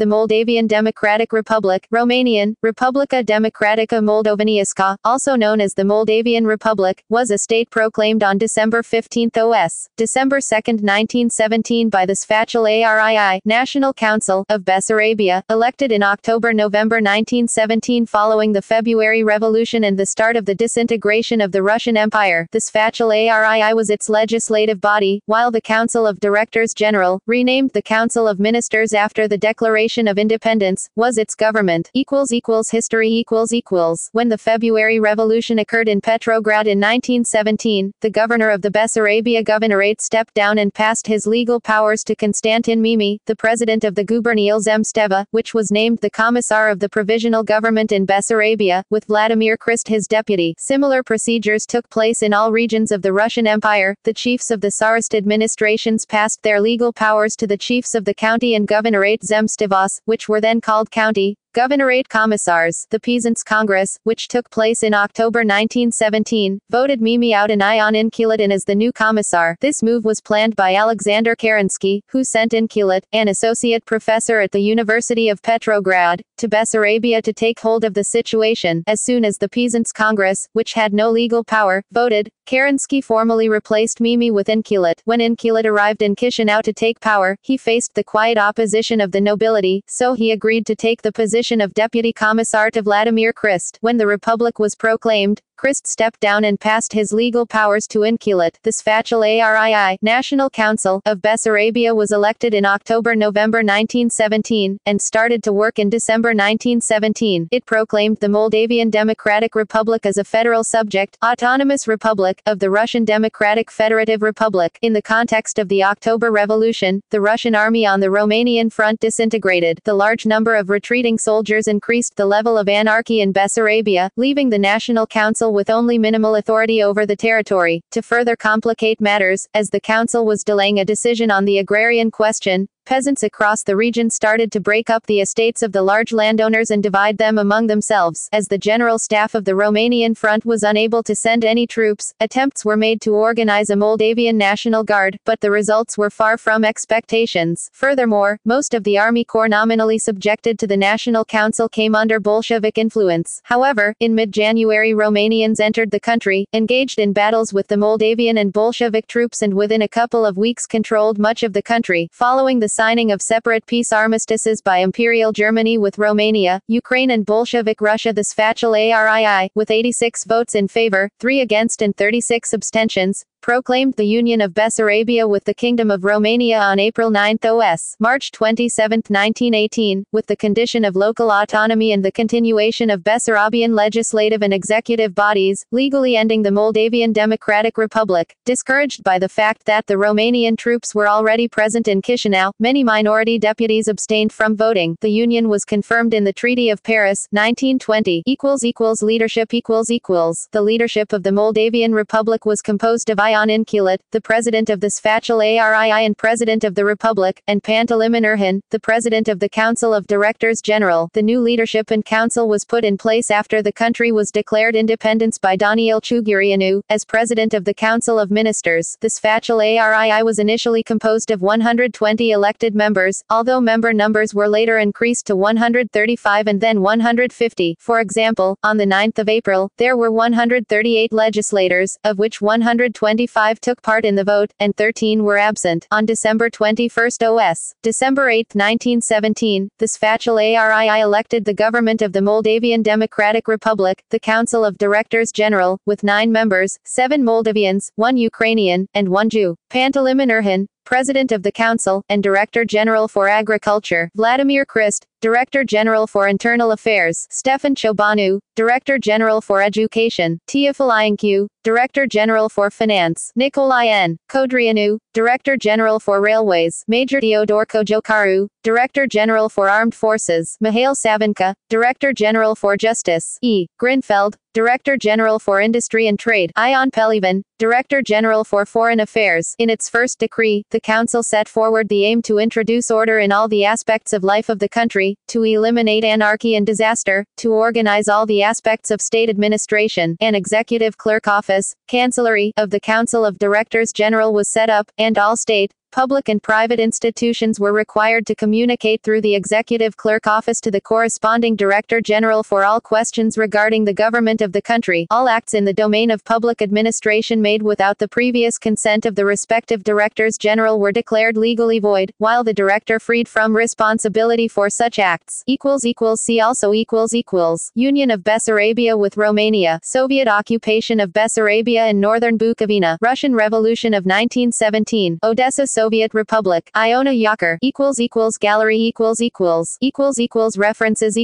the Moldavian Democratic Republic, Romanian, Republica Democratică Moldoveneasc, also known as the Moldavian Republic, was a state proclaimed on December 15 OS, December 2, 1917 by the Sfatul Arii, National Council, of Bessarabia, elected in October-November 1917 following the February Revolution and the start of the disintegration of the Russian Empire. The Sfatul Arii was its legislative body, while the Council of Directors General, renamed the Council of Ministers after the Declaration of Independence, was its government. History. When the February Revolution occurred in Petrograd in 1917, the governor of the Bessarabia Governorate stepped down and passed his legal powers to Constantin Mimi, the president of the Gubernial Zemsteva, which was named the Commissar of the Provisional Government in Bessarabia, with Vladimir Christ his deputy. Similar procedures took place in all regions of the Russian Empire. The chiefs of the Tsarist administrations passed their legal powers to the chiefs of the county and governorate Zemstevas, which were then called county governorate commissars. The Peasants' Congress, which took place in October 1917, voted Mimi out and Ion Inculet in as the new commissar. This move was planned by Alexander Kerensky, who sent Inculet, an associate professor at the University of Petrograd, to Bessarabia to take hold of the situation. As soon as the Peasants' Congress, which had no legal power, voted, Kerensky formally replaced Mimi with Inculet. When Inculet arrived in Chisinau to take power, he faced the quiet opposition of the nobility, so he agreed to take the position of deputy commissar to Vladimir Christ. When the republic was proclaimed, Christ stepped down and passed his legal powers to Inculet. The Sfatul Arii, National Council, of Bessarabia was elected in October-November 1917, and started to work in December 1917. It proclaimed the Moldavian Democratic Republic as a federal subject, autonomous republic, of the Russian Democratic Federative Republic. In the context of the October Revolution, the Russian army on the Romanian front disintegrated. The large number of retreating soldiers increased the level of anarchy in Bessarabia, leaving the National Council with only minimal authority over the territory. To further complicate matters, as the council was delaying a decision on the agrarian question, peasants across the region started to break up the estates of the large landowners and divide them among themselves. As the general staff of the Romanian front was unable to send any troops, attempts were made to organize a Moldavian National Guard, but the results were far from expectations. Furthermore, most of the army corps nominally subjected to the National Council came under Bolshevik influence. However, in mid-January Romanians entered the country, engaged in battles with the Moldavian and Bolshevik troops, and within a couple of weeks controlled much of the country. Following the signing of separate peace armistices by Imperial Germany with Romania, Ukraine and Bolshevik Russia, the Sfatul Arii, with 86 votes in favor, 3 against and 36 abstentions, proclaimed the Union of Bessarabia with the Kingdom of Romania on April 9 OS. March 27, 1918, with the condition of local autonomy and the continuation of Bessarabian legislative and executive bodies, legally ending the Moldavian Democratic Republic. Discouraged by the fact that the Romanian troops were already present in Chisinau, many minority deputies abstained from voting. The union was confirmed in the Treaty of Paris, 1920. Leadership. The leadership of the Moldavian Republic was composed of Ion Inculet, the president of the Sfatul Arii and president of the Republic, and Panteleimon Erhan, the president of the Council of Directors General. The new leadership and council was put in place after the country was declared independence by Daniel Ciugurianu, as president of the Council of Ministers. The Sfatul Arii was initially composed of 120 elected members, although member numbers were later increased to 135 and then 150. For example, on the 9th of April, there were 138 legislators, of which 125 took part in the vote, and 13 were absent. On December 21 OS, December 8, 1917, the Sfatul Arii elected the government of the Moldavian Democratic Republic, the Council of Directors General, with 9 members, 7 Moldavians, 1 Ukrainian, and 1 Jew. Panteleimon Erhan, President of the Council, and Director General for Agriculture. Vladimir Christ, Director General for Internal Affairs. Stefan Ciobanu, Director General for Education. Teofil Iancu, Director General for Finance. Nicolae N. Codreanu, Director General for Railways. Major Teodor Cojocaru, Director General for Armed Forces. Mihail Savinka, Director General for Justice. E. Grinfeld, Director General for Industry and Trade. Ion Pelivan, Director General for Foreign Affairs. In its first decree, the Council set forward the aim to introduce order in all the aspects of life of the country, to eliminate anarchy and disaster, to organize all the aspects of state administration. An executive clerk office, Chancellery, of the Council of Directors General was set up, and all state, Public and private institutions were required to communicate through the Executive Clerk Office to the corresponding Director General for all questions regarding the government of the country. All acts in the domain of public administration made without the previous consent of the respective Directors General were declared legally void, while the Director freed from responsibility for such acts. See also Union of Bessarabia with Romania, Soviet occupation of Bessarabia and Northern Bukovina, Russian Revolution of 1917, Odessa Soviet Republic, Iona Yakur, Gallery References